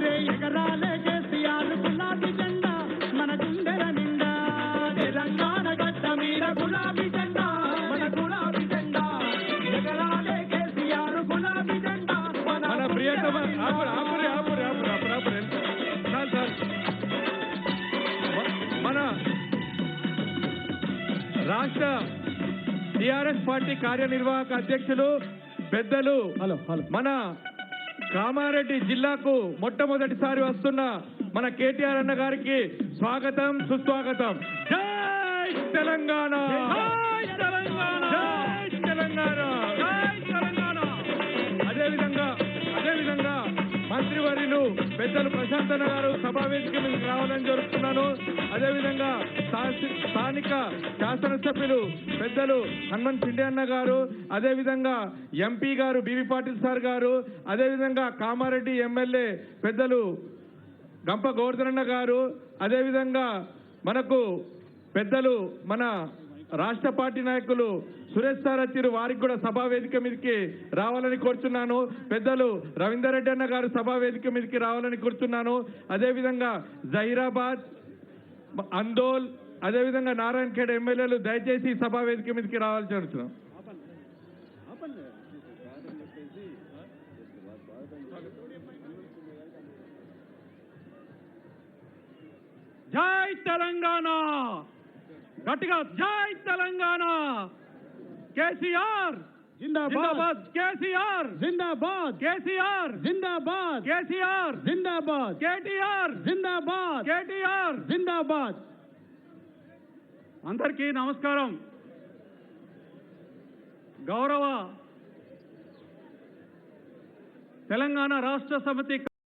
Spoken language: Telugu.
ఎగరాలే ఎగరాలే కేసీఆర్ గులాబీ జెండా మన గుండెల నిండా తెలంగాణ గడ్డ మీద గులాబీ జెండా మన గులాబీ జెండా ఎగరాలే కేసీఆర్ గులాబీ జెండా మన ప్రియతమ మన రాష్ట్ర టిఆర్ఎస్ పార్టీ కార్యనిర్వాహక అధ్యక్షులు పెద్దలు మన కామారెడ్డి జిల్లాకు మొట్టమొదటిసారి వస్తున్న మన కేటీఆర్ అన్న గారికి స్వాగతం సుస్వాగతం. జై తెలంగాణ, జై తెలంగాణ, జై తెలంగాణ, జై తెలంగాణ. అదేవిధంగా మంత్రివర్యులు పెద్దలు ప్రశాంత్ అన్న గారు సభావేదిక మీదకి రావాలని జరుపుతున్నాను. అదేవిధంగా స్థానిక శాసనసభ్యులు పెద్దలు హనుమంత్ పిండే అన్న గారు, అదేవిధంగా ఎంపీ గారు బివి పాటిల్ సార్ గారు, అదేవిధంగా కామారెడ్డి ఎమ్మెల్యే పెద్దలు గంప గోవర్ధనన్న గారు, అదేవిధంగా మనకు పెద్దలు మన రాష్ట్ర పార్టీ నాయకులు సురేష్ సార్ వచ్చారు, వారికి కూడా సభా వేదిక మీదకి రావాలని కోరుతున్నాను. పెద్దలు రవీందర్ రెడ్డి అన్న గారు సభా వేదిక మీదకి రావాలని కోరుతున్నాను. అదేవిధంగా జహీరాబాద్, అందోల్, అదేవిధంగా నారాయణ ఖేడ్ ఎమ్మెల్యేలు దయచేసి సభా వేదిక మీదకి రావాలని కోరుతున్నాం. జై తెలంగాణ, గట్టిగా జై తెలంగాణ. కేసీఆర్ జిందాబాద్, కేసీఆర్ జిందాబాద్, కేసీఆర్ జిందాబాద్, కేసీఆర్ జిందాబాద్, కేటీఆర్ జిందాబాద్, కేటీఆర్ జిందాబాద్. అందరికీ నమస్కారం. గౌరవ తెలంగాణ రాష్ట్ర సమితి